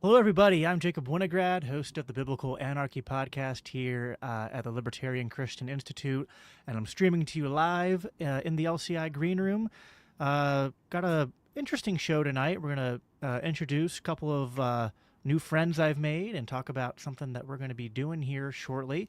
Hello, everybody. I'm Jacob Winograd, host of the Biblical Anarchy podcast here at the Libertarian Christian Institute, and I'm streaming to you live in the LCI Green Room. Got a interesting show tonight. We're going to introduce a couple of new friends I've made and talk about something that we're going to be doing here shortly.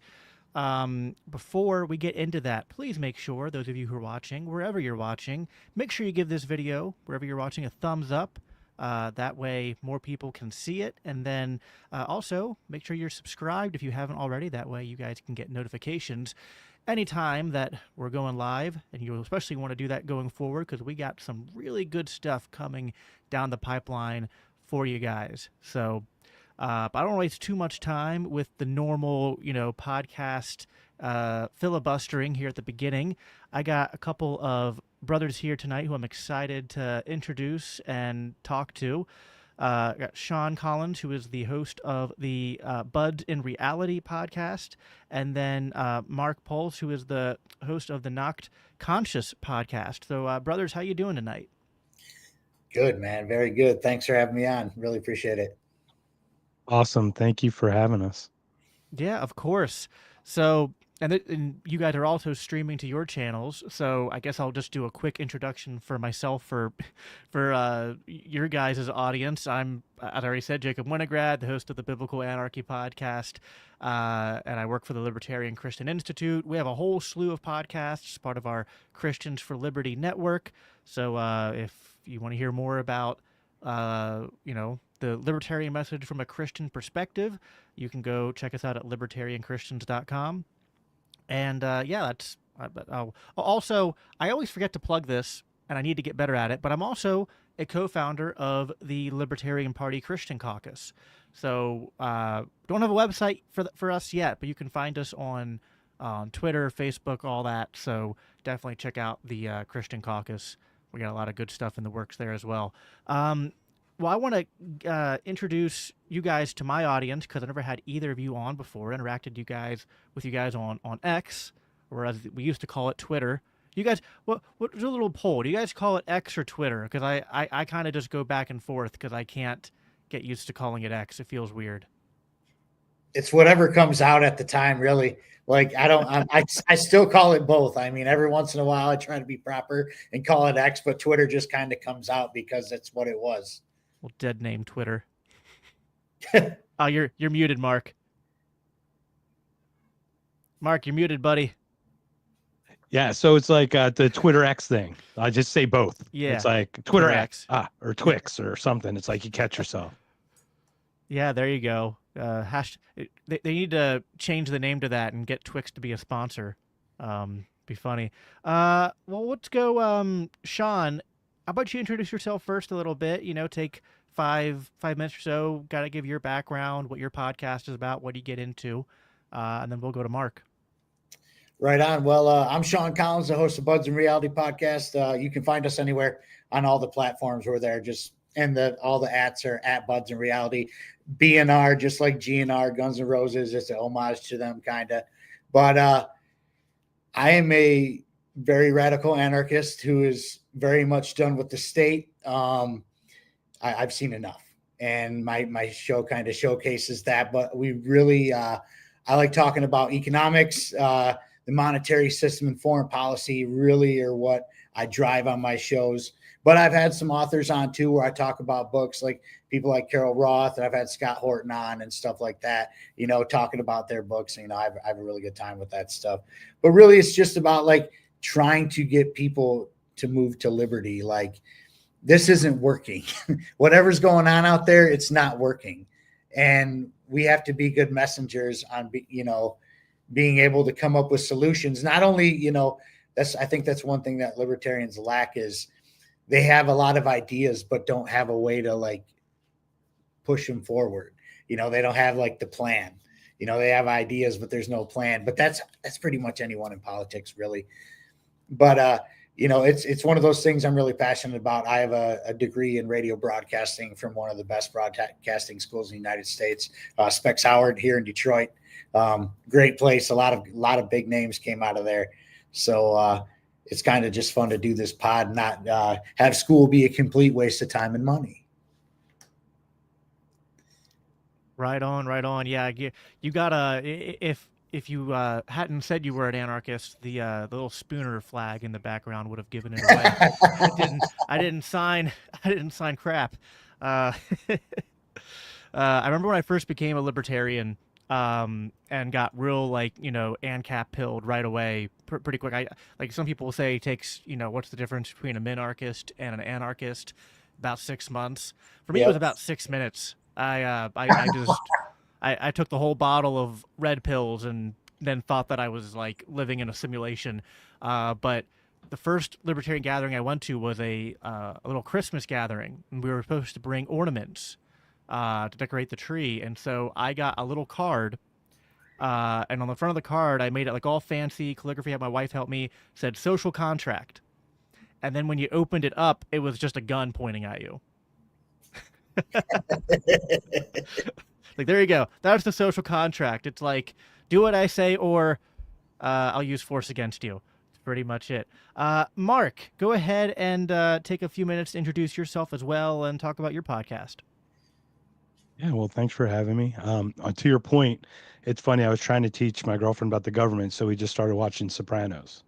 Before we get into that, please make sure, those of you who are watching, wherever you're watching, make sure you give this video, wherever you're watching, a thumbs up. That way more people can see it. And then also make sure you're subscribed if you haven't already. That way you guys can get notifications anytime that we're going live. And you'll especially want to do that going forward because we got some really good stuff coming down the pipeline for you guys. So but I don't waste too much time with the normal, podcast filibustering here at the beginning. I got a couple of brothers here tonight who I'm excited to introduce and talk to. I got Sean Collins, who is the host of the Buds in Reality podcast, and then Mark Pulse, who is the host of the Knocked Conscious podcast. So, brothers, how you doing tonight? Good, man. Very good. Thanks for having me on. Really appreciate it. Awesome. Thank you for having us. Yeah, of course. So, and you guys are also streaming to your channels. So I guess I'll just do a quick introduction for myself for your guys' audience. I'm, as I already said, Jacob Winograd, the host of the Biblical Anarchy podcast, and I work for the Libertarian Christian Institute. We have a whole slew of podcasts, part of our Christians for Liberty network. So if you want to hear more about, the libertarian message from a Christian perspective, you can go check us out at libertarianchristians.com. And that's also, I always forget to plug this, and I need to get better at it, but I'm also a co-founder of the Libertarian Party Christian Caucus. So don't have a website for us yet, but you can find us on Twitter, Facebook, all that. So definitely check out the Christian Caucus. We got a lot of good stuff in the works there as well. Well, I want to introduce you guys to my audience because I never had either of you on before. Interacted with you guys on X, or as we used to call it, Twitter. You guys, what's a little poll? Do you guys call it X or Twitter? Because I kind of just go back and forth because I can't get used to calling it X. It feels weird. It's whatever comes out at the time, really. Like I still call it both. I mean, every once in a while I try to be proper and call it X, but Twitter just kind of comes out because that's what it was. Well, dead name Twitter. Oh, you're muted, Mark. Mark, you're muted, buddy. Yeah, so it's like the Twitter X thing. I just say both. Yeah, it's like Twitter X, or Twix or something. It's like you catch yourself. Yeah, there you go. They need to change the name to that and get Twix to be a sponsor. Be funny. Well, let's go. Sean, how about you introduce yourself first a little bit? Take 5 minutes or so. Got to give your background, what your podcast is about, what you get into, and then we'll go to Mark. Right on. Well, I'm Sean Collins, the host of Buds in Reality podcast. You can find us anywhere on all the platforms. We're there. All the ats are at Buds in Reality. BNR, just like GNR, Guns N' Roses. It's an homage to them, kind of. But I am a very radical anarchist who is very much done with the state. I've seen enough, and my show kind of showcases that. But we really, I like talking about economics, the monetary system, and foreign policy. Really, are what I drive on my shows. But I've had some authors on too, where I talk about books, like people like Carol Roth, and I've had Scott Horton on and stuff like that. Talking about their books. I have a really good time with that stuff. But really, it's just about like trying to get people to move to liberty. Like, this isn't working. Whatever's going on out there, it's not working. And we have to be good messengers on, being able to come up with solutions. Not only, I think that's one thing that libertarians lack is they have a lot of ideas, but don't have a way to like push them forward. They don't have like the plan. They have ideas, but there's no plan. But that's pretty much anyone in politics, really. But it's one of those things I'm really passionate about. I have a degree in radio broadcasting from one of the best broadcasting schools in the United States, Specs Howard here in Detroit. Great place. A lot of big names came out of there. So it's kind of just fun to do this pod, not have school be a complete waste of time and money. Right on, right on. Yeah, you gotta if you hadn't said you were an anarchist, the little Spooner flag in the background would have given it away. I didn't sign I didn't sign crap. Uh, I remember when I first became a libertarian, and got real like ANCAP pilled right away, pretty quick. I like some people say it takes what's the difference between a minarchist and an anarchist? About 6 months. For me, it was Yep. about 6 minutes. I just I took the whole bottle of red pills and then thought that I was like living in a simulation. But the first libertarian gathering I went to was a little Christmas gathering, and we were supposed to bring ornaments to decorate the tree. And so I got a little card, and on the front of the card, I made it like all fancy calligraphy. Had my wife help me. Said social contract, and then when you opened it up, it was just a gun pointing at you. Like, there you go. That's the social contract. It's like, do what I say, or I'll use force against you. That's pretty much it. Mark, go ahead and take a few minutes to introduce yourself as well and talk about your podcast. Yeah, well, thanks for having me. To your point, it's funny. I was trying to teach my girlfriend about the government, so we just started watching Sopranos.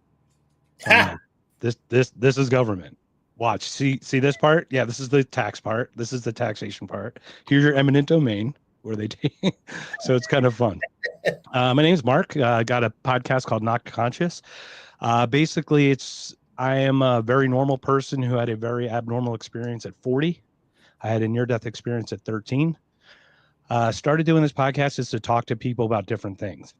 So I'm like, this is government. Watch, see this part? Yeah, this is the tax part. This is the taxation part. Here's your eminent domain where they take. So it's kind of fun. My name's Mark. I got a podcast called Not Conscious. Basically, I am a very normal person who had a very abnormal experience at 40. I had a near-death experience at 13. Started doing this podcast is to talk to people about different things.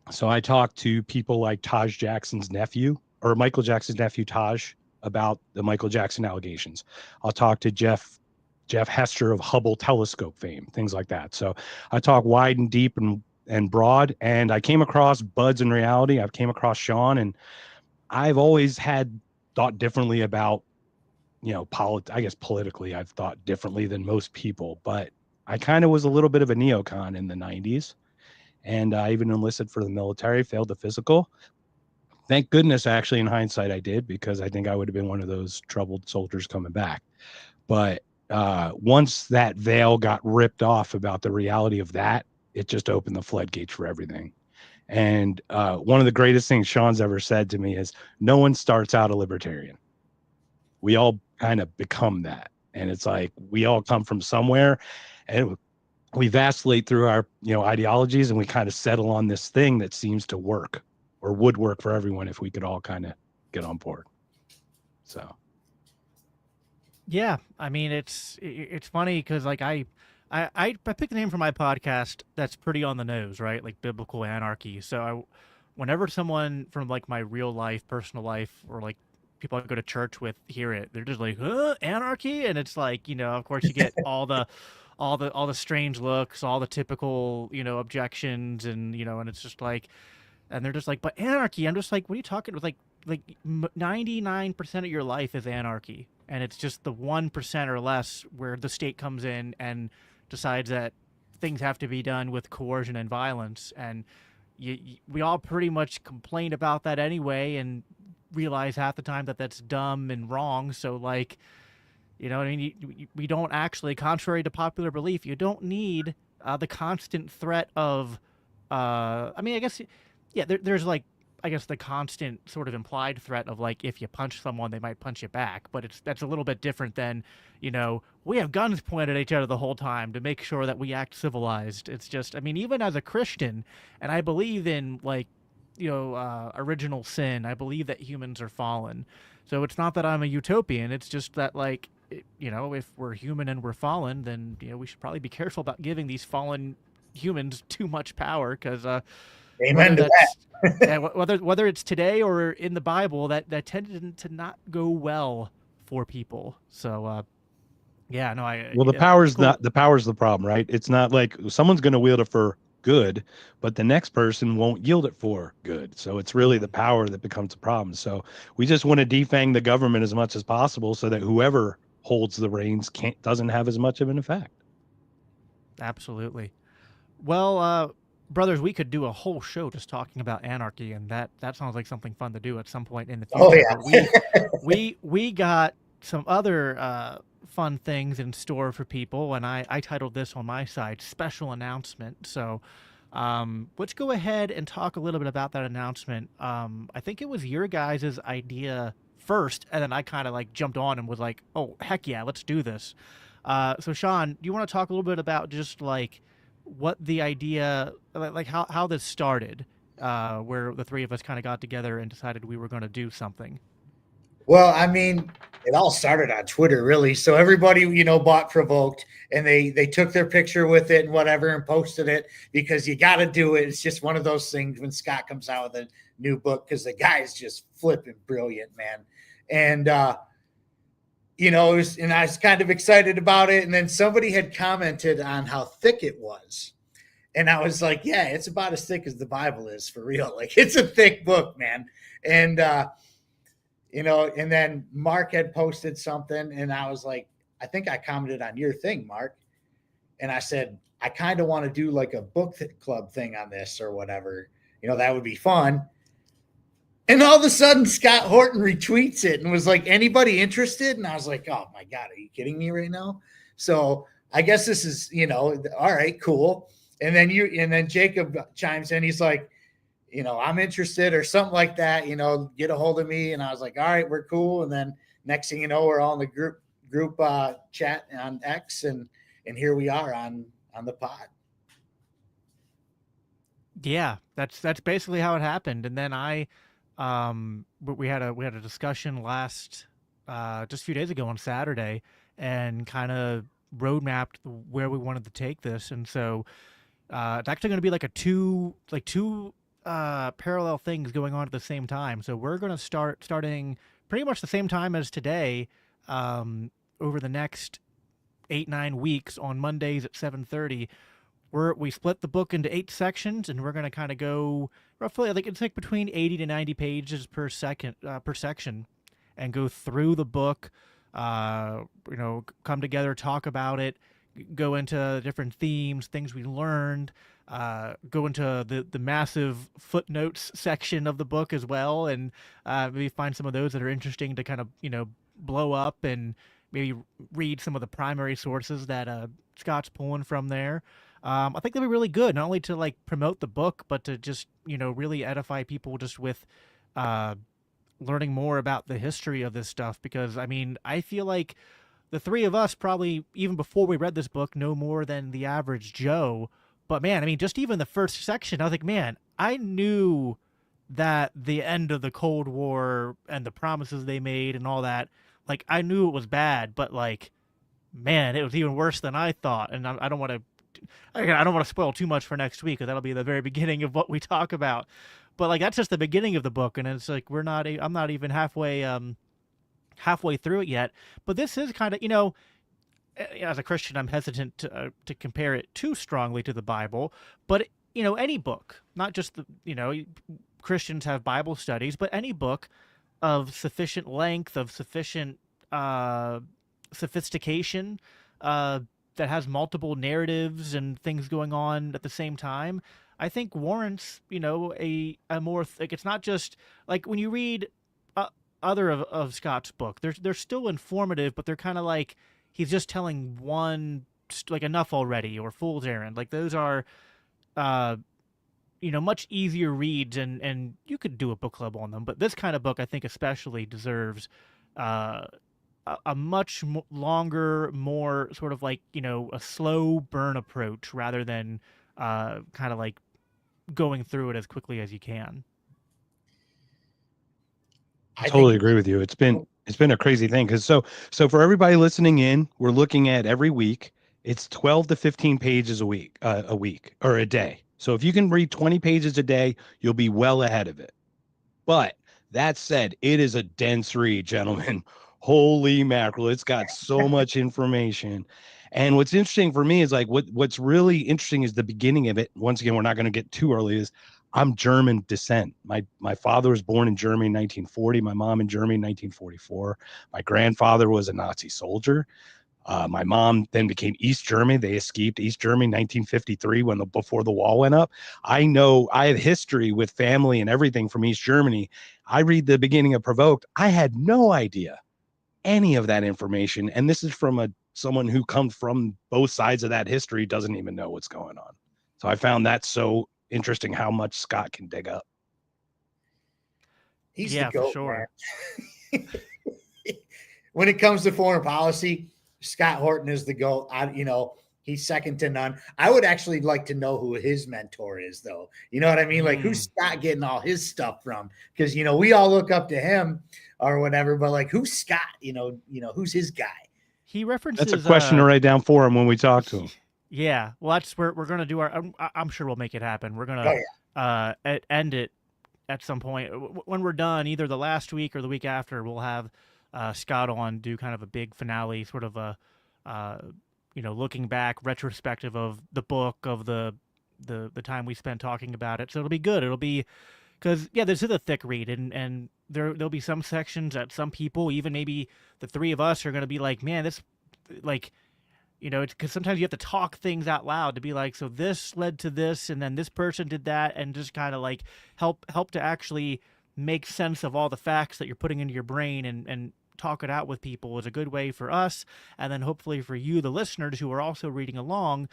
So I talked to people like Taj Jackson's nephew, or Michael Jackson's nephew, Taj, about the Michael Jackson allegations. I'll talk to Jeff Hester of Hubble telescope fame, things like that. So I talk wide and deep and broad. And I came across Buds in Reality. I've came across Sean, and I've always had thought differently about, I guess politically, I've thought differently than most people, but I kind of was a little bit of a neocon in the 90s. And I even enlisted for the military, failed the physical. Thank goodness, actually, in hindsight, I did, because I think I would have been one of those troubled soldiers coming back. But once that veil got ripped off about the reality of that, it just opened the floodgates for everything. And one of the greatest things Sean's ever said to me is, no one starts out a libertarian. We all kind of become that. And it's like, we all come from somewhere, and we vacillate through our ideologies, and we kind of settle on this thing that seems to work, or would work for everyone if we could all kind of get on board. So Yeah, I mean it's funny because like I picked a name for my podcast that's pretty on the nose, right? Like biblical anarchy. So whenever someone from like my real life, personal life, or like people I go to church with hear it, they're just like, anarchy, and it's like of course you get all the strange looks, all the typical objections, and and it's just like, and they're just like, but anarchy. I'm just like, what are you talking about? Like 99% of your life is anarchy, and it's just the 1% or less where the state comes in and decides that things have to be done with coercion and violence. And we all pretty much complain about that anyway, and realize half the time that that's dumb and wrong. So like, what I mean? We don't actually, contrary to popular belief, you don't need the constant threat of, I mean, I guess, yeah, there's like, I guess the constant sort of implied threat of like, if you punch someone, they might punch you back. But that's a little bit different than, we have guns pointed at each other the whole time to make sure that we act civilized. It's just, I mean, even as a Christian, and I believe in like, original sin, I believe that humans are fallen. So it's not that I'm a utopian. It's just that like, if we're human and we're fallen, then we should probably be careful about giving these fallen humans too much power, because Amen to that. yeah, whether it's today or in the Bible, that tended to not go well for people. So yeah, no, the power's cool. Not the power's the problem, right? It's not like someone's going to wield it for good, but the next person won't yield it for good. So it's really the power that becomes a problem. So we just want to defang the government as much as possible, so that whoever holds the reins doesn't have as much of an effect. Absolutely. Well, brothers, we could do a whole show just talking about anarchy, and that sounds like something fun to do at some point in the future. Oh yeah. But we got some other fun things in store for people, and I titled this on my side "Special Announcement." So, let's go ahead and talk a little bit about that announcement. I think it was your guys' idea first, and then I kind of like jumped on and was like, "Oh heck yeah, let's do this." So, Sean, do you want to talk a little bit about just like what the idea, like how this started, where the three of us kind of got together and decided we were going to do something? Well, I mean, it all started on Twitter, really. So everybody, bought Provoked, and they took their picture with it and whatever and posted it, because you got to do it. It's just one of those things when Scott comes out with a new book, because the guy is just flipping brilliant, man. And and I was kind of excited about it. And then somebody had commented on how thick it was. And I was like, yeah, it's about as thick as the Bible is, for real. Like, it's a thick book, man. And and then Mark had posted something, and I was like, I think I commented on your thing, Mark. And I said, I kind of want to do like a book club thing on this or whatever. That would be fun. And all of a sudden, Scott Horton retweets it and was like, anybody interested? And I was like, oh my God, are you kidding me right now? So I guess this is, all right, cool. And then Jacob chimes in. He's like, I'm interested or something like that, get a hold of me. And I was like, all right, we're cool. And then next thing you know, we're all in the group chat on X, and here we are on the pod. Yeah, that's basically how it happened. And then we had a discussion last just a few days ago on Saturday, and kind of roadmapped where we wanted to take this. And so it's actually going to be like two parallel things going on at the same time. So we're going to starting pretty much the same time as today, over the next 8-9 weeks on Mondays at 7:30. We split the book into 8 sections, and we're going to kind of go roughly, I think it's like between 80 to 90 pages per section, and go through the book, come together, talk about it, go into different themes, things we learned, go into the massive footnotes section of the book as well, and maybe find some of those that are interesting to kind of, blow up, and maybe read some of the primary sources that Scott's pulling from there. I think that'd be really good, not only to like promote the book, but to just, really edify people just with learning more about the history of this stuff. Because, I mean, I feel like the three of us probably, even before we read this book, know more than the average Joe. But man, I mean, just even the first section, I was like, man, I knew that the end of the Cold War and the promises they made and all that, like, I knew it was bad, but like, man, it was even worse than I thought. And I don't want to, I don't want to spoil too much for next week, because that'll be the very beginning of what we talk about. But like, that's just the beginning of the book, and it's like I'm not even halfway through it yet. But this is kind of, as a Christian, I'm hesitant to compare it too strongly to the Bible. But any book, not just Christians have Bible studies, but any book of sufficient length, of sufficient sophistication, that has multiple narratives and things going on at the same time, I think warrants, a more like, it's not just like when you read other of Scott's book, they're still informative, but they're kind of like he's just telling one, like, enough already, or Fool's Errand. Like, those are much easier reads, and you could do a book club on them. But this kind of book, I think, especially deserves a much longer, more sort of like, a slow burn approach, rather than kind of like going through it as quickly as you can. I totally agree with you. It's been a crazy thing, because so for everybody listening in, we're looking at every week, it's 12 to 15 pages a week or a day. So if you can read 20 pages a day, you'll be well ahead of it. But that said, it is a dense read, gentlemen. Holy mackerel. It's got so much information. And what's interesting for me is like what's really interesting is the beginning of it. Once again, we're not going to get too early, is I'm German descent. My father was born in Germany in 1940, my mom in Germany in 1944. My grandfather was a Nazi soldier. My mom then became East Germany. They escaped East Germany in 1953 before the wall went up. I know I have history with family and everything from East Germany. I read the beginning of Provoked. I had no idea any of that information. And this is from someone who comes from both sides of that history, doesn't even know what's going on. So I found that so interesting how much Scott can dig up. He's Yeah, the for GOAT, sure. man. When it comes to foreign policy, Scott Horton is the GOAT. He's second to none. I would actually like to know who his mentor is, though. You know what I mean? Like, who's Scott getting all his stuff from? Because, we all look up to him or whatever, but like, who's Scott? Who's his guy? He references. That's a question to write down for him when we talk to him. Yeah, well, that's we're gonna do our. I'm sure we'll make it happen. We're gonna end it at some point when we're done, either the last week or the week after. We'll have Scott on, do kind of a big finale, sort of a looking back retrospective of the book, of the time we spent talking about it. So it'll be good. It'll be because this is a thick read, and there'll be some sections that some people, even maybe the three of us, are gonna be like, man, this like. It's because sometimes you have to talk things out loud to be like, so this led to this, and then this person did that, and just kind of like help to actually make sense of all the facts that you're putting into your brain and talk it out with people is a good way for us, and then hopefully for you, the listeners who are also reading along,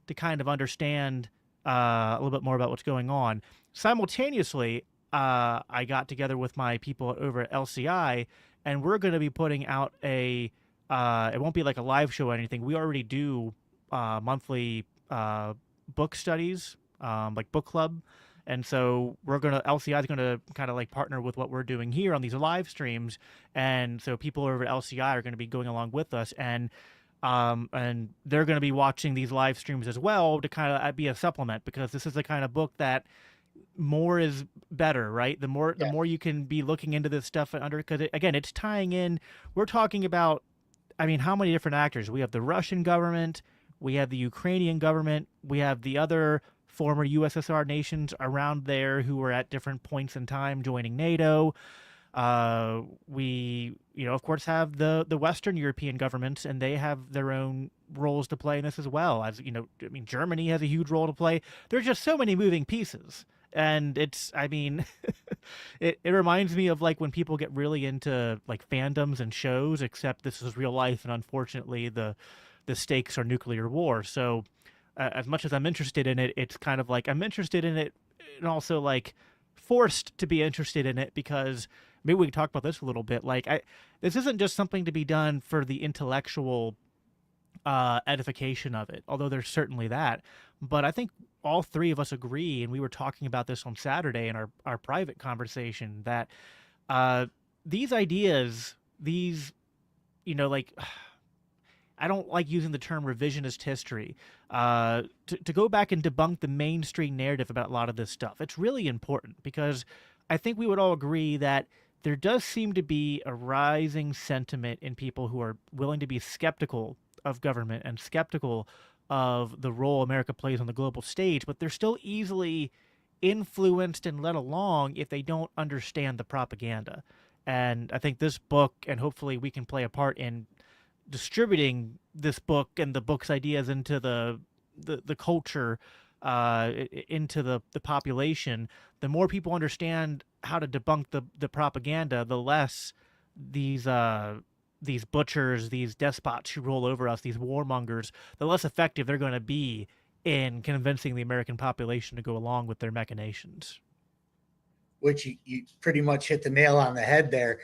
to kind of understand a little bit more about what's going on. Simultaneously, I got together with my people over at LCI, and we're going to be putting out it won't be like a live show or anything. We already do monthly book studies, like book club. And so LCI is going to kind of like partner with what we're doing here on these live streams. And so people over at LCI are going to be going along with us. And they're going to be watching these live streams as well to kind of be a supplement, because this is the kind of book that more is better, right? The more you can be looking into this stuff because it's tying in. We're talking about, how many different actors? We have the Russian government, we have the Ukrainian government, we have the other former USSR nations around there who were at different points in time joining NATO. We, of course, have the Western European governments, and they have their own roles to play in this as well. As Germany has a huge role to play. There's just so many moving pieces. And it's, it reminds me of like when people get really into like fandoms and shows, except this is real life, and unfortunately the stakes are nuclear war. So as much as I'm interested in it, it's kind of like I'm interested in it and also like forced to be interested in it, because maybe we can talk about this a little bit. Like this isn't just something to be done for the intellectual edification of it, although there's certainly that. But I think all three of us agree, and we were talking about this on Saturday in our private conversation, that these ideas, like, I don't like using the term revisionist history, to go back and debunk the mainstream narrative about a lot of this stuff. It's really important, because I think we would all agree that there does seem to be a rising sentiment in people who are willing to be skeptical of government and skeptical of the role America plays on the global stage, but they're still easily influenced and led along if they don't understand the propaganda. And I think this book, and hopefully we can play a part in distributing this book and the book's ideas into the culture, into the population. The more people understand how to debunk the propaganda, the less these butchers, these despots who roll over us, these warmongers, the less effective they're going to be in convincing the American population to go along with their machinations. Which you pretty much hit the nail on the head there.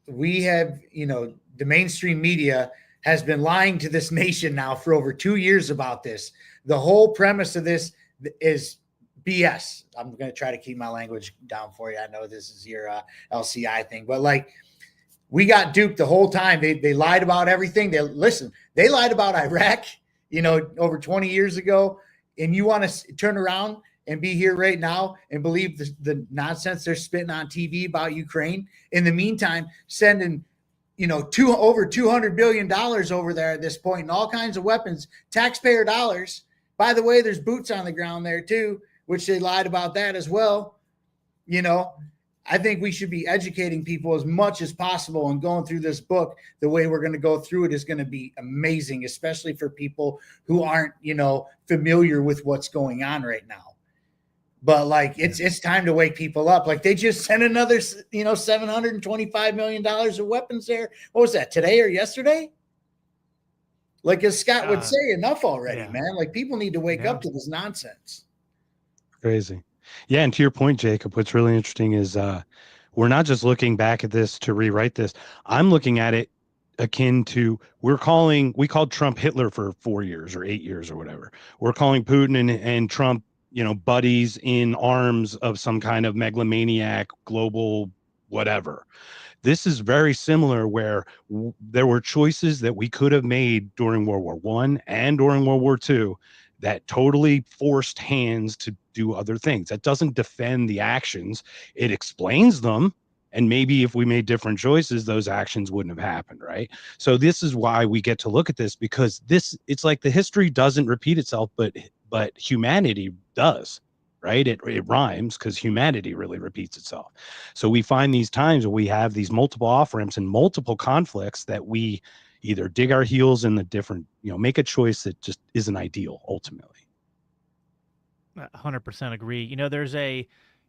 We have, the mainstream media has been lying to this nation now for over 2 years about this. The whole premise of this is BS. I'm going to try to keep my language down for you. I know this is your LCI thing, but like, we got duped the whole time. They lied about everything. They lied about Iraq, over 20 years ago. And you want to turn around and be here right now and believe the nonsense they're spitting on TV about Ukraine. In the meantime, sending, over $200 billion over there at this point, and all kinds of weapons, taxpayer dollars. By the way, there's boots on the ground there too, which they lied about that as well. I think we should be educating people as much as possible, and going through this book the way we're going to go through it is going to be amazing, especially for people who aren't, familiar with what's going on right now. But like it's time to wake people up. Like they just sent another, $725 of weapons there. What was that, today or yesterday? Like as Scott would say, enough already, man. Like people need to wake up to this nonsense. Crazy. Yeah, and to your point, Jacob, what's really interesting is we're not just looking back at this to rewrite this. I'm looking at it akin to we called Trump Hitler for 4 years or 8 years or whatever. We're calling Putin and Trump, buddies in arms of some kind of megalomaniac global whatever. This is very similar where there were choices that we could have made during World War I and during World War II that totally forced hands to do other things. That doesn't defend the actions. It explains them. And maybe if we made different choices, those actions wouldn't have happened, right? So this is why we get to look at this, because it's like the history doesn't repeat itself, but humanity does. Right? It rhymes because humanity really repeats itself. So we find these times where we have these multiple off-ramps and multiple conflicts that we either dig our heels in the different, make a choice that just isn't ideal ultimately. 100% agree.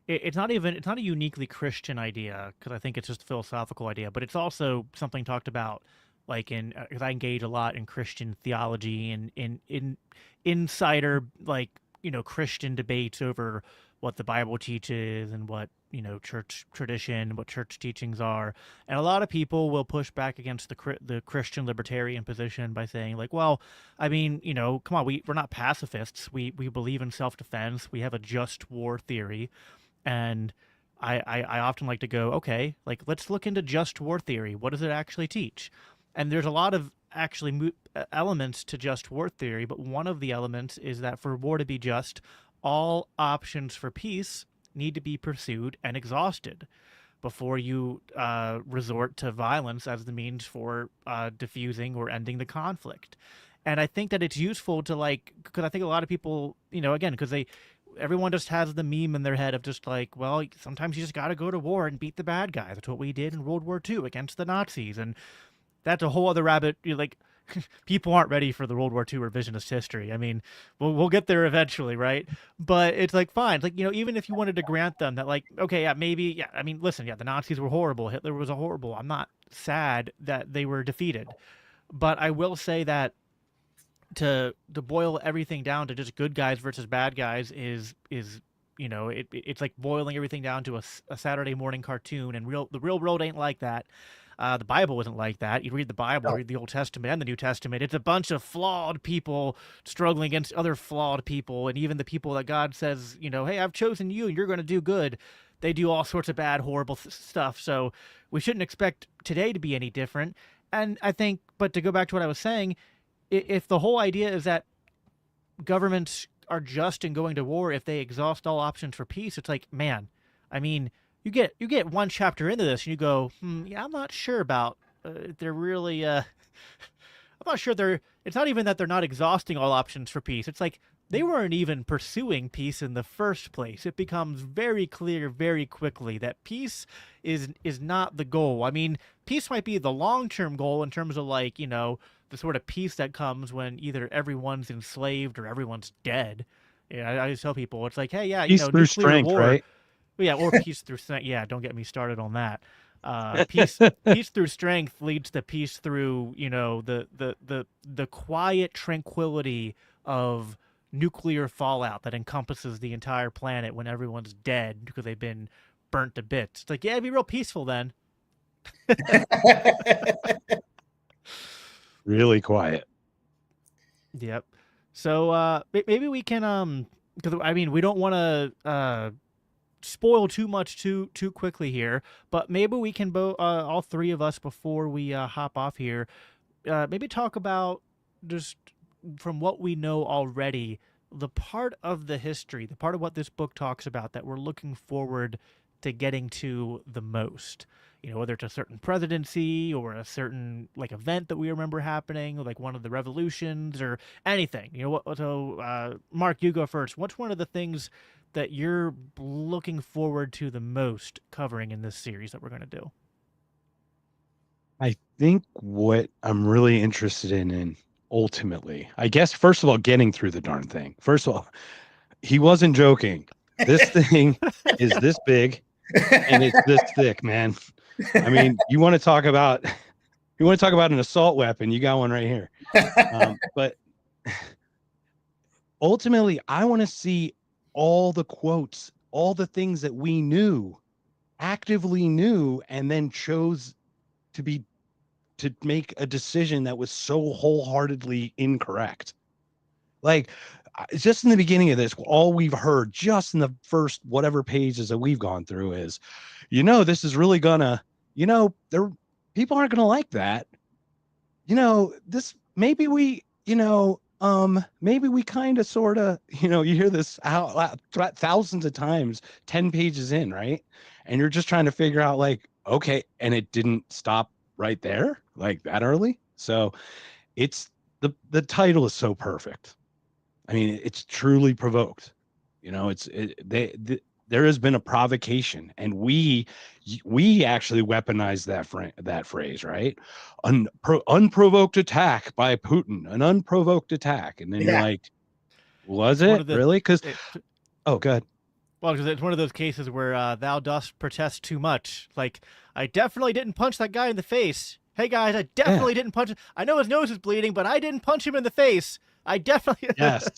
It's not a uniquely Christian idea, because I think it's just a philosophical idea, but it's also something talked about like because I engage a lot in Christian theology and in insider, like, Christian debates over what the Bible teaches and what, church tradition, what church teachings are. And a lot of people will push back against the Christian libertarian position by saying like, well, I mean, come on, we're not pacifists. We believe in self-defense. We have a just war theory. And I often like to go, okay, like let's look into just war theory. What does it actually teach? And there's a lot of actually elements to just war theory, but one of the elements is that for war to be just, all options for peace need to be pursued and exhausted before you resort to violence as the means for diffusing or ending the conflict. And I think that it's useful to because I think a lot of people, again, because everyone just has the meme in their head of just like, well, sometimes you just got to go to war and beat the bad guys. That's what we did in World War II against the Nazis. And that's a whole other rabbit. People aren't ready for the World War II revisionist history. I mean, we'll get there eventually, right? But it's like, fine. It's like, even if you wanted to grant them that, like, okay, yeah, maybe, yeah, I mean, listen, yeah, the Nazis were horrible. Hitler was horrible. I'm not sad that they were defeated. But I will say that to boil everything down to just good guys versus bad guys is it's like boiling everything down to a Saturday morning cartoon, and the real world ain't like that. The Bible isn't like that. You read the Bible, read the Old Testament and the New Testament. It's a bunch of flawed people struggling against other flawed people. And even the people that God says, hey, I've chosen you and you're going to do good, they do all sorts of bad, horrible stuff. So we shouldn't expect today to be any different. And I think, but to go back to what I was saying, if the whole idea is that governments are just in going to war if they exhaust all options for peace, it's like, man, I mean, you get one chapter into this and you go, yeah, I'm not sure about they're really I'm not sure it's not even that they're not exhausting all options for peace. It's like they weren't even pursuing peace in the first place. It becomes very clear very quickly that peace is not the goal. I mean, peace might be the long-term goal in terms of like, the sort of peace that comes when either everyone's enslaved or everyone's dead. Yeah, I just tell people, it's like, hey, yeah, peace through strength, war, right? Yeah, or peace through strength. Yeah, don't get me started on that. Peace through strength leads to peace through, the quiet tranquility of nuclear fallout that encompasses the entire planet when everyone's dead because they've been burnt to bits. It's like, yeah, it'd be real peaceful then. Really quiet. Yep. So maybe we can because I mean we don't want to spoil too much too quickly here, but maybe we can all three of us before we hop off here, maybe talk about just from what we know already, the part of the history, the part of what this book talks about that we're looking forward to getting to the most. Whether it's a certain presidency or a certain like event that we remember happening, like one of the revolutions or anything. So Mark, you go first. What's one of the things that you're looking forward to the most covering in this series that we're going to do? I think what I'm really interested in ultimately, I guess, first of all, getting through the darn thing. First of all, he wasn't joking. This thing is this big and it's this thick, man. I mean, you want to talk about an assault weapon? You got one right here. But ultimately, I want to see all the quotes, all the things that we knew, actively knew, and then chose to make a decision that was so wholeheartedly incorrect. Like, just in the beginning of this, all we've heard just in the first whatever pages that we've gone through is, this is really gonna, there people aren't gonna like that. This maybe we, maybe we kind of sort of, you hear this out loud thousands of times, 10 pages in, right? And you're just trying to figure out, like, okay, and it didn't stop right there, like that early. So it's the title is so perfect. I mean, it's truly provoked. There has been a provocation, and we actually weaponized that phrase, right? Unprovoked attack by Putin, an unprovoked attack, and then you're like, was it really? Because oh, good. Well, because it's one of those cases where thou dost protest too much. Like, I definitely didn't punch that guy in the face. Hey guys, I definitely didn't punch him. I know his nose is bleeding, but I didn't punch him in the face. I definitely yes.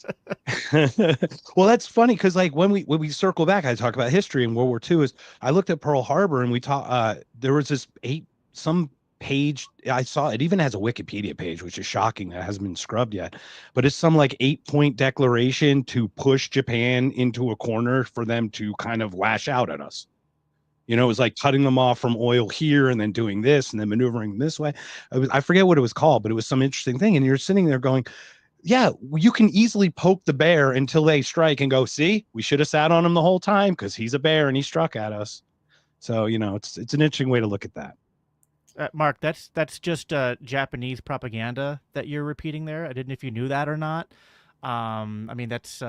Well, that's funny because, like, when we circle back, I talk about history in World War II. Is I looked at Pearl Harbor and we talked. There was this some page I saw. It even has a Wikipedia page, which is shocking that hasn't been scrubbed yet. But it's some like 8-point declaration to push Japan into a corner for them to kind of lash out at us. It was like cutting them off from oil here and then doing this and then maneuvering this way. I forget what it was called, but it was some interesting thing. And you're sitting there going, yeah, you can easily poke the bear until they strike and go, see, we should have sat on him the whole time because he's a bear and he struck at us. So, it's an interesting way to look at that. Mark, that's just Japanese propaganda that you're repeating there. I didn't know if you knew that or not. I mean, that's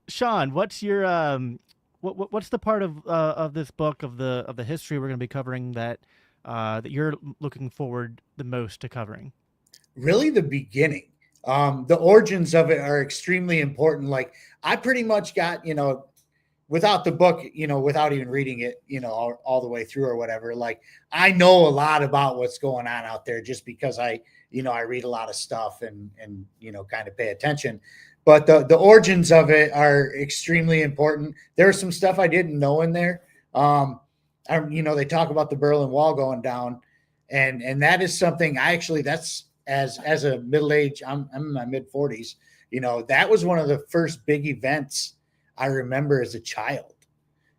Sean, what's your what's the part of this book of the history we're going to be covering that that you're looking forward the most to covering? Really, the beginning. The origins of it are extremely important. Like, I pretty much got, without the book, without even reading it, all the way through or whatever, like, I know a lot about what's going on out there just because I read a lot of stuff and kind of pay attention. But the origins of it are extremely important. There's some stuff I didn't know in there. They talk about the Berlin Wall going down, and that is something that's as a middle age, I'm in my mid 40s. That was one of the first big events I remember as a child.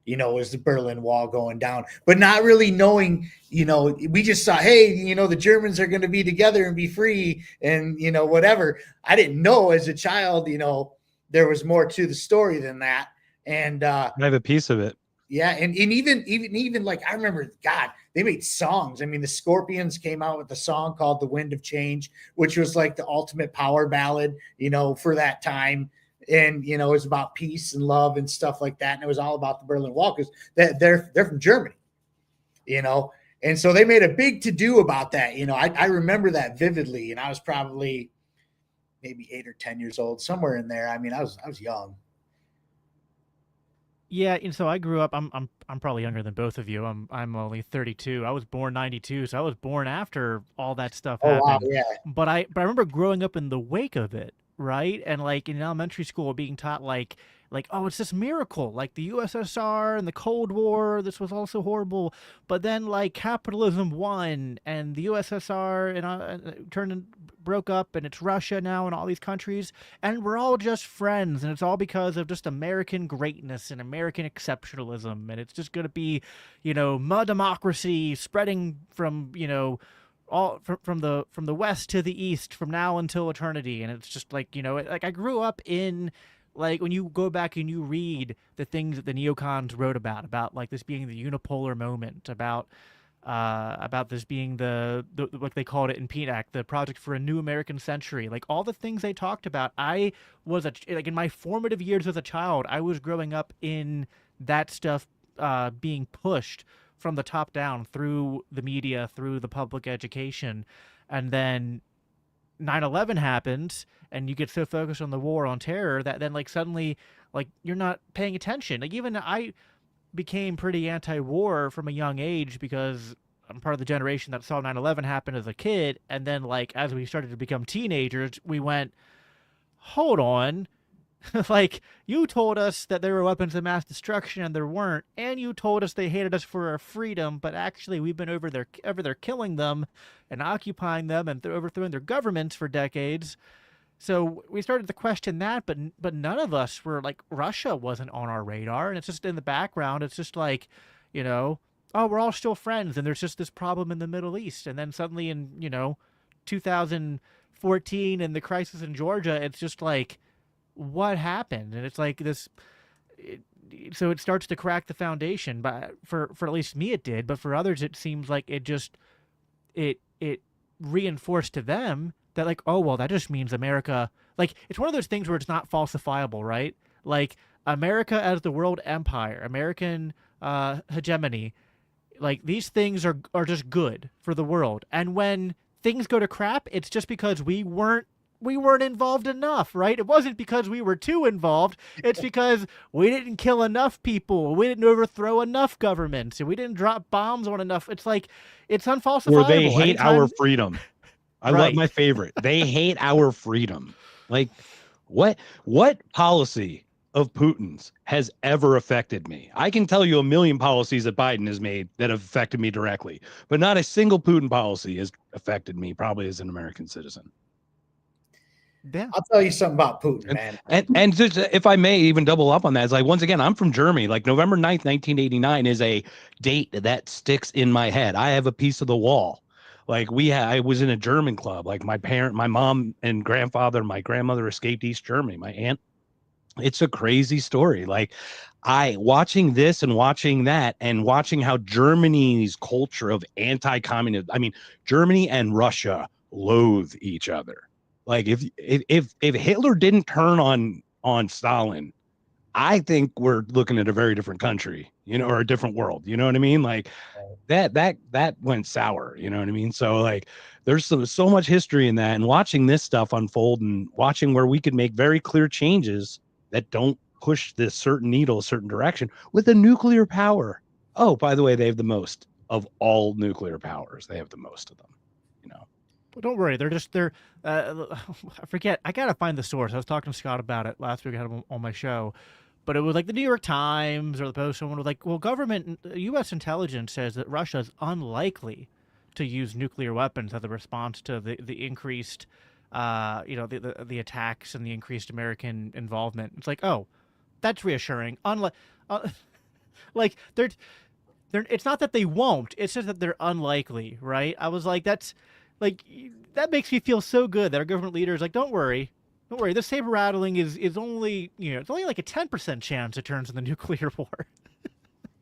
Was the Berlin Wall going down, but not really knowing. We just saw, hey, the Germans are going to be together and be free, and whatever. I didn't know as a child. There was more to the story than that, and I have a piece of it. Yeah, and even like, I remember, God, they made songs. I mean, the Scorpions came out with a song called "The Wind of Change," which was like the ultimate power ballad, for that time. And it was about peace and love and stuff like that. And it was all about the Berlin Wall because they're from Germany, And so they made a big to do about that. I remember that vividly, and I was probably maybe 8 or 10 years old, somewhere in there. I mean, I was young. Yeah, and so I grew up. I'm probably younger than both of you. I'm only 32. I was born 92, so I was born after all that stuff happened. Wow, yeah. But I remember growing up in the wake of it, right? And like in elementary school, being taught like oh, it's this miracle, like the USSR and the Cold War. This was all so horrible, but then like capitalism won, and the USSR and broke up, and it's Russia now and all these countries, and we're all just friends, and it's all because of just American greatness and American exceptionalism, and it's just going to be, mud democracy spreading from, all from the west to the east from now until eternity. And it's just like, like I grew up in, like, when you go back and you read the things that the neocons wrote about like this being the unipolar moment, about this being the what they called it in PNAC, the project for a new American century, like all the things they talked about. I was like in my formative years as a child, I was growing up in that stuff being pushed from the top down through the media, through the public education. And then 9/11 happens and you get so focused on the war on terror that then like suddenly like you're not paying attention. Like even I became pretty anti-war from a young age because I'm part of the generation that saw 9/11 happen as a kid, and then like as we started to become teenagers, we went, "Hold on." Like you told us that there were weapons of mass destruction and there weren't, and you told us they hated us for our freedom, but actually we've been over there killing them and occupying them and overthrowing their governments for decades. So we started to question that, but none of us were like Russia wasn't on our radar, and it's just in the background. It's just like, you know, oh, we're all still friends, and there's just this problem in the Middle East, and then suddenly in 2014 and the crisis in Georgia, it's just like, what happened? And it's like this. So it starts to crack the foundation, but for at least me it did, but for others it seems like it reinforced to them that like, oh well, that just means America, like it's one of those things where it's not falsifiable, right? Like America as the world empire, American hegemony, like these things are just good for the world, and when things go to crap, it's just because we weren't involved enough, right? It wasn't because we were too involved. It's because we didn't kill enough people. We didn't overthrow enough governments. And we didn't drop bombs on enough. It's like, it's unfalsifiable. Or they hate our freedom. I Right. love my favorite. They hate our freedom. Like what policy of Putin's has ever affected me? I can tell you a million policies that Biden has made that have affected me directly, but not a single Putin policy has affected me probably as an American citizen. Yeah. I'll tell you something about Putin, man. And just, if I may even double up on that, it's like, once again, I'm from Germany. Like November 9th, 1989 is a date that sticks in my head. I have a piece of the wall. Like I was in a German club. Like my mom and grandfather, my grandmother escaped East Germany. My aunt. It's a crazy story. Like watching this and watching that and watching how Germany's culture of anti-communism, I mean, Germany and Russia loathe each other. Like if Hitler didn't turn on Stalin, I think we're looking at a very different country, or a different world. You know what I mean? Like that went sour. You know what I mean? So like there's so much history in that, and watching this stuff unfold and watching where we could make very clear changes that don't push this certain needle a certain direction with a nuclear power. Oh, by the way, they have the most of all nuclear powers. They have the most of them. Well, don't worry. I forget. I got to find the source. I was talking to Scott about it last week. I had him on my show. But it was like the New York Times or the Post. Someone was like, well, U.S. intelligence says that Russia is unlikely to use nuclear weapons as a response to the increased, the attacks and the increased American involvement. It's like, oh, that's reassuring. Like, it's not that they won't. It's just that they're unlikely, right? I was like, that makes me feel so good that our government leader is like, don't worry. This saber rattling is only, it's only like a 10% chance it turns into nuclear war.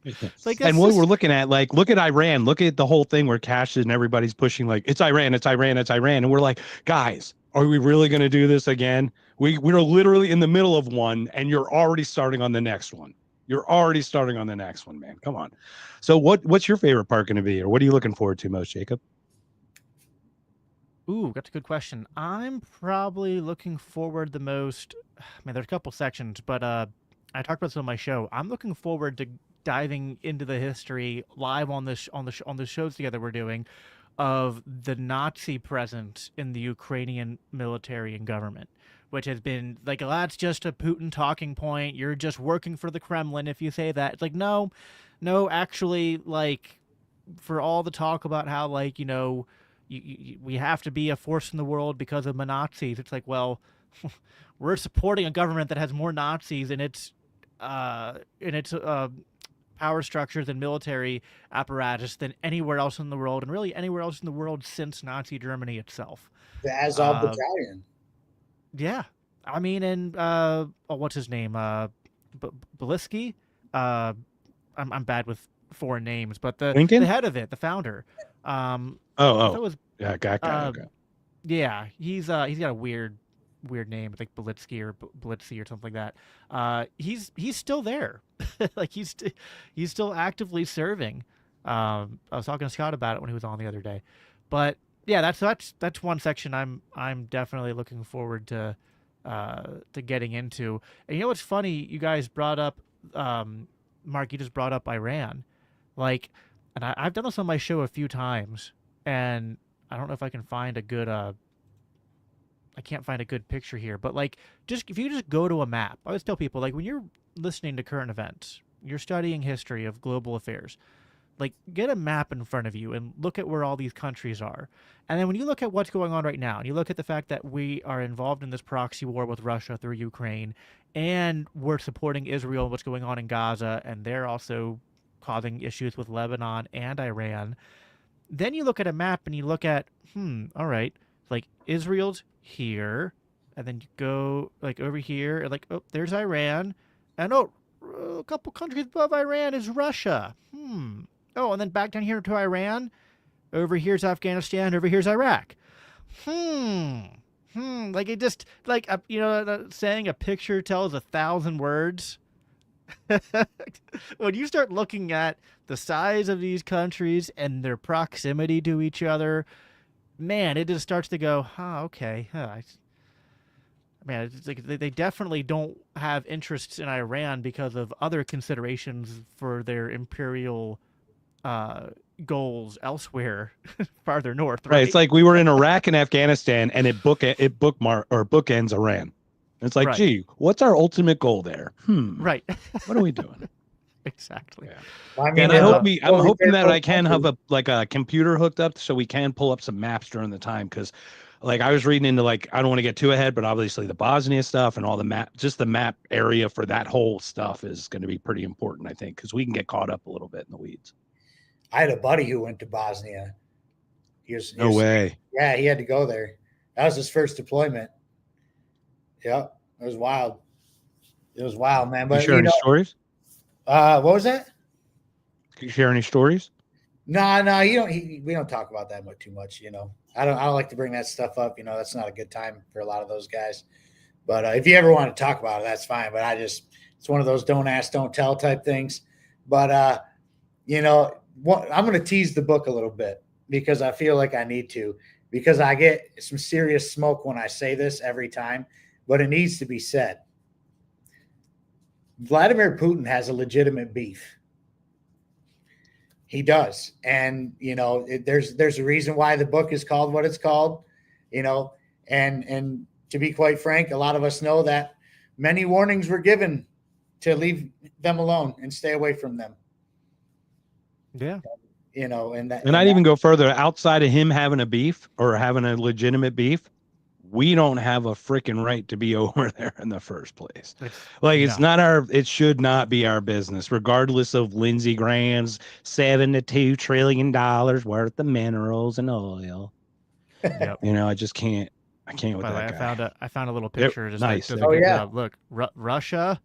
And what we're looking at, like, look at Iran, look at the whole thing where Cash and everybody's pushing like, it's Iran. And we're like, guys, are we really going to do this again? We're literally in the middle of one and you're already starting on the next one. Man. Come on. So what's your favorite part going to be, or what are you looking forward to most, Jacob? Ooh, that's a good question. I'm probably looking forward the most. Man, there's a couple sections, but I talked about this on my show. I'm looking forward to diving into the history live on the shows together we're doing of the Nazi presence in the Ukrainian military and government, which has been like, that's just a Putin talking point. You're just working for the Kremlin if you say that. It's like, no, actually, like, for all the talk about how, like, we have to be a force in the world because of Nazis. It's like, well, we're supporting a government that has more Nazis in its power structures and military apparatus than anywhere else in the world, and really anywhere else in the world since Nazi Germany itself. The Azov Battalion. Yeah, I mean, and what's his name? Belinsky. I'm bad with foreign names, but the head of it, the founder. That was okay. Yeah, he's got a weird name, like Belinsky or Blitzy or something like that. He's still there, like he's still actively serving. I was talking to Scott about it when he was on the other day, but yeah, that's one section I'm definitely looking forward to getting into. And you know what's funny? You guys brought up, Mark. You just brought up Iran, like, and I've done this on my show a few times, and I don't know if I can find a good I can't find a good picture here, but like, just if you just go to a map, I always tell people, like, when you're listening to current events, you're studying history of global affairs, like, get a map in front of you and look at where all these countries are. And then when you look at what's going on right now, and you look at the fact that we are involved in this proxy war with Russia through Ukraine, and we're supporting Israel and what's going on in Gaza, and they're also causing issues with Lebanon and Iran. Then you look at a map and you look at, all right, like, Israel's here, and then you go like over here, and like, oh, there's Iran, and oh, a couple countries above Iran is Russia. Oh, and then back down here to Iran. Over here's Afghanistan. Over here's Iraq. Like, it just, like, saying a picture tells 1,000 words. When you start looking at the size of these countries and their proximity to each other, man, it just starts to go, okay. Man, it's like they definitely don't have interests in Iran because of other considerations for their imperial goals elsewhere, farther north, right? Right. It's like we were in Iraq and Afghanistan, and it bookends Iran. It's like, Right. gee, what's our ultimate goal there? Right. What are we doing? Exactly. Yeah. I And mean, I'm hoping that both I can have countries- a computer hooked up so we can pull up some maps during the time, because like I was reading into, like, I don't want to get too ahead, but obviously the Bosnia stuff and all the map, just the map area for that whole stuff is going to be pretty important, I think, because we can get caught up a little bit in the weeds. I had a buddy who went to Bosnia. No way. Yeah, he had to go there. That was his first deployment. Yep, it was wild. It was wild, man. You But share any stories? what was that? Can you share any stories? No, you don't. We don't talk about that too much. I don't like to bring that stuff up. That's not a good time for a lot of those guys. But if you ever want to talk about it, that's fine. But it's one of those don't ask, don't tell type things. But I'm going to tease the book a little bit because I feel like I need to, because I get some serious smoke when I say this every time, but it needs to be said. Vladimir Putin has a legitimate beef. He does. And, there's a reason why the book is called what it's called, and to be quite frank, a lot of us know that many warnings were given to leave them alone and stay away from them. Yeah. And I'd even go further. Outside of him having a beef or having a legitimate beef, we don't have a freaking right to be over there in the first place. It should not be our business, regardless of Lindsey Graham's $72 trillion worth of minerals and oil. Yep. I just can't. I can't with By the way, that guy. I found a little picture. Just nice. Like, oh, yeah. Look, Russia,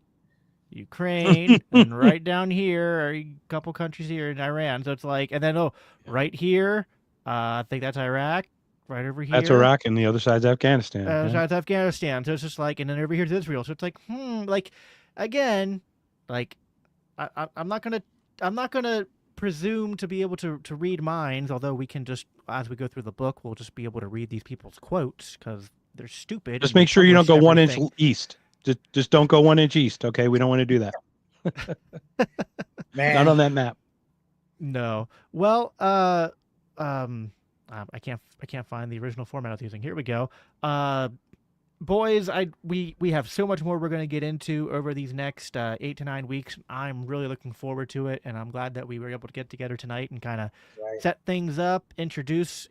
Ukraine, and right down here are a couple countries here in Iran. So it's like, and then right here, I think that's Iraq. Right over here, that's Iraq, and the other side's Afghanistan. Other side's Afghanistan. So it's just like, and then over here's Israel. So it's like, like, again, like, I'm not gonna presume to be able to read minds. Although we can just, as we go through the book, we'll just be able to read these people's quotes because they're stupid. Just make sure you don't go 1 inch east. Just don't go 1 inch east. Okay, we don't want to do that. Man. Not on that map. No. Well, I can't find the original format I was using. Here we go. Boys, we have so much more we're going to get into over these next 8 to 9 weeks. I'm really looking forward to it, and I'm glad that we were able to get together tonight and kind of set things up, introduce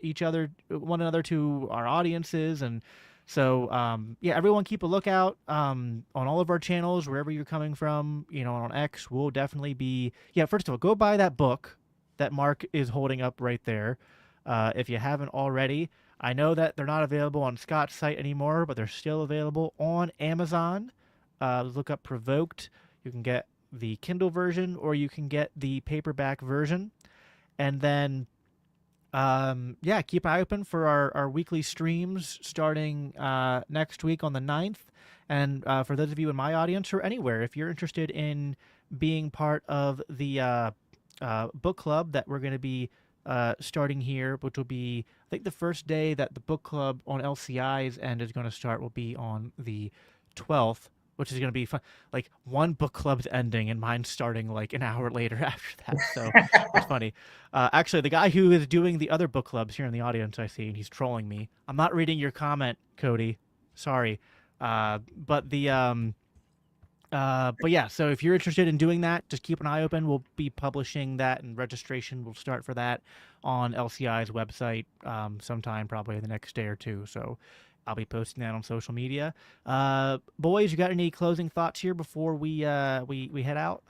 one another to our audiences, and so everyone keep a lookout on all of our channels wherever you're coming from. On X, we'll definitely be. First of all, go buy that book that Mark is holding up right there. If you haven't already. I know that they're not available on Scott's site anymore, but they're still available on Amazon. Look up Provoked. You can get the Kindle version or you can get the paperback version. And then, keep an eye open for our weekly streams starting next week on the 9th. And for those of you in my audience or anywhere, if you're interested in being part of the book club that we're going to be starting here, which will be, I think the first day that the book club on LCI's end is going to start will be on the 12th, which is going to be fun. Like one book club's ending and mine's starting like an hour later after that. So it's funny. Actually, the guy who is doing the other book clubs here in the audience, I see, and he's trolling me. I'm not reading your comment, Cody. Sorry. But yeah, so if you're interested in doing that, just keep an eye open. We'll be publishing that, and registration will start for that on LCI's website sometime, probably the next day or two. So I'll be posting that on social media. Boys, you got any closing thoughts here before we head out?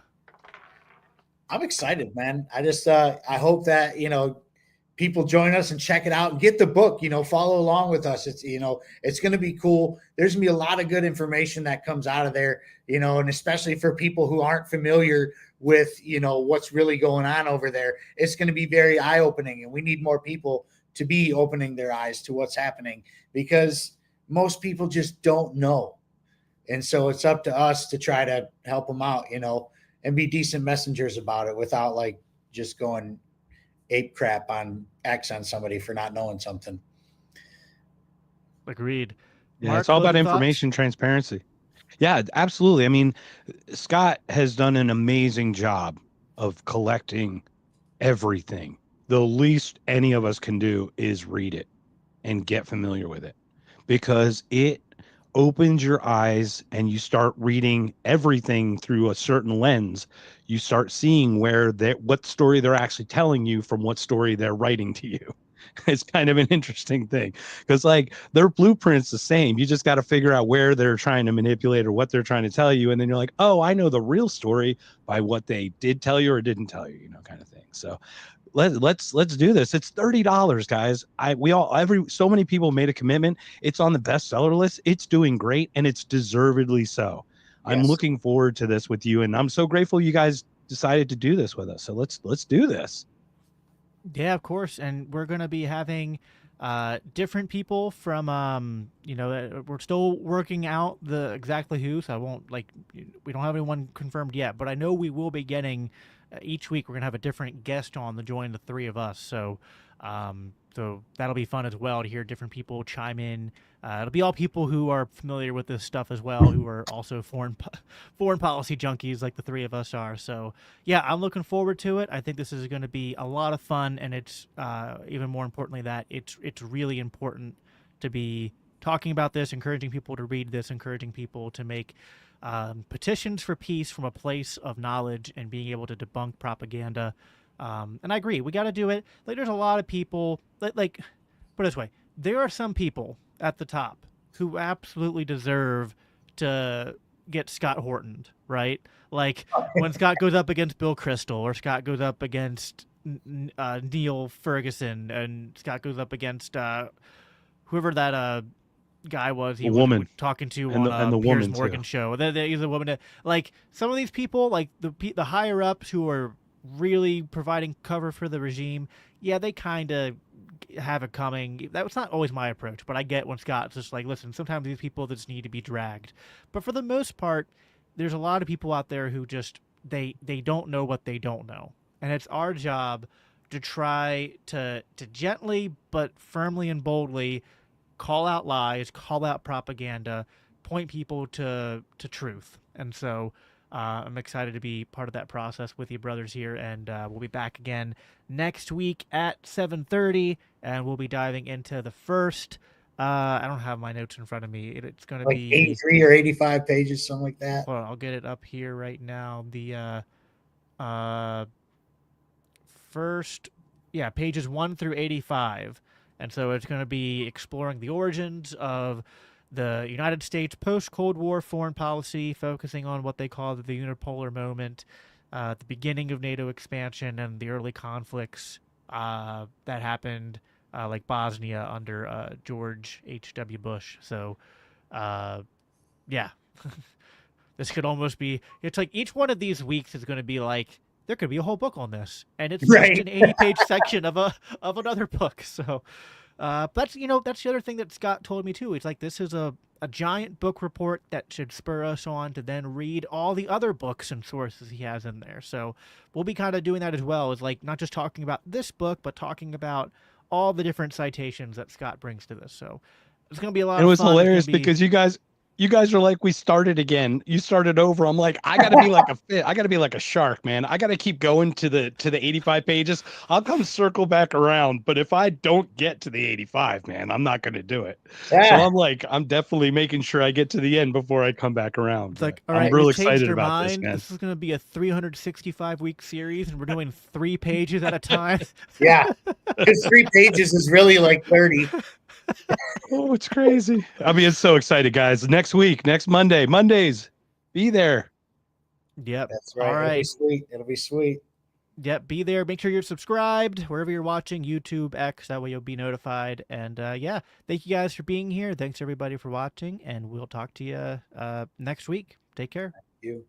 I'm excited, man. I just I hope that people join us and check it out and get the book. Follow along with us. It's it's going to be cool. There's going to be a lot of good information that comes out of there. And especially for people who aren't familiar with what's really going on over there, it's going to be very eye opening, and we need more people to be opening their eyes to what's happening, because most people just don't know. And so it's up to us to try to help them out, and be decent messengers about it without like just going ape crap on somebody for not knowing something. Agreed. Yeah, Mark, it's all about closing information transparency. Yeah, absolutely. I mean, Scott has done an amazing job of collecting everything. The least any of us can do is read it and get familiar with it, because it opens your eyes and you start reading everything through a certain lens. You start seeing what story they're actually telling you from what story they're writing to you. It's kind of an interesting thing, because like their blueprint's the same. You just got to figure out where they're trying to manipulate or what they're trying to tell you. And then you're like, oh, I know the real story by what they did tell you or didn't tell you, kind of thing. So let's do this. It's $30, guys. So many people made a commitment. It's on the bestseller list. It's doing great, and it's deservedly so. Yes. I'm looking forward to this with you, and I'm so grateful you guys decided to do this with us. So let's do this. Yeah, of course. And we're going to be having different people from we're still working out the exactly who, so I won't we don't have anyone confirmed yet, but I know we will be getting each week we're going to have a different guest on to join the three of us. So so that'll be fun as well to hear different people chime in. It'll be all people who are familiar with this stuff as well, who are also foreign policy junkies like the three of us are. So yeah, I'm looking forward to it. I think this is going to be a lot of fun, and it's even more importantly that it's really important to be talking about this, encouraging people to read this, encouraging people to make petitions for peace from a place of knowledge and being able to debunk propaganda. And I agree, we got to do it. Like, there's a lot of people put it this way, there are some people at the top who absolutely deserve to get Scott Hortoned, right? Like when Scott goes up against Bill Kristol, or Scott goes up against Neil Ferguson, and Scott goes up against whoever that guy was he was talking to on the Piers Morgan show. He's a woman. Like some of these people, like the higher ups who are really providing cover for the regime, yeah, they kind of have it coming. That was not always my approach, but I get when Scott's just like, listen, sometimes these people just need to be dragged. But for the most part, there's a lot of people out there who just they don't know what they don't know, and it's our job to try to gently but firmly and boldly call out lies, call out propaganda, point people to truth. And so I'm excited to be part of that process with you brothers here, and we'll be back again next week at 7:30, and we'll be diving into the first I don't have my notes in front of me. It's going to be 83 or 85 pages, something like that. Hold on, I'll get it up here right now. The first, pages 1 through 85. And so it's going to be exploring the origins of the United States post-Cold War foreign policy, focusing on what they call the unipolar moment, the beginning of NATO expansion, and the early conflicts that happened, like Bosnia under George H.W. Bush. So, yeah, this could almost be, it's like each one of these weeks is going to be like, there could be a whole book on this, and it's just an 80-page section of another book. So, That's that's the other thing that Scott told me too. It's like this is a giant book report that should spur us on to then read all the other books and sources he has in there. So we'll be kind of doing that as well. Is like not just talking about this book, but talking about all the different citations that Scott brings to this. So it's gonna be a lot It of was fun. It's gonna hilarious be because you guys are like, we started again. You started over. I'm like, I gotta be like a fish. I gotta be like a shark, man. I gotta keep going to the 85 pages. I'll come circle back around. But if I don't get to the 85, man, I'm not gonna do it. So Yeah. I'm like, I'm definitely making sure I get to the end before I come back around. It's like, But all I'm right, real we've changed excited our about this, mind. man. This is going to be a 365-week series, and we're doing 3 pages at a time. Yeah. Because 3 pages is really like 30. Oh, it's crazy. I mean, it's so excited, guys. Next week, next Mondays, be there. Yep. That's right. All It'll be right. sweet. It'll be sweet. Yep. Be there. Make sure you're subscribed wherever you're watching, YouTube, X. That way you'll be notified. And yeah, thank you guys for being here. Thanks everybody for watching, and we'll talk to you next week. Take care. You.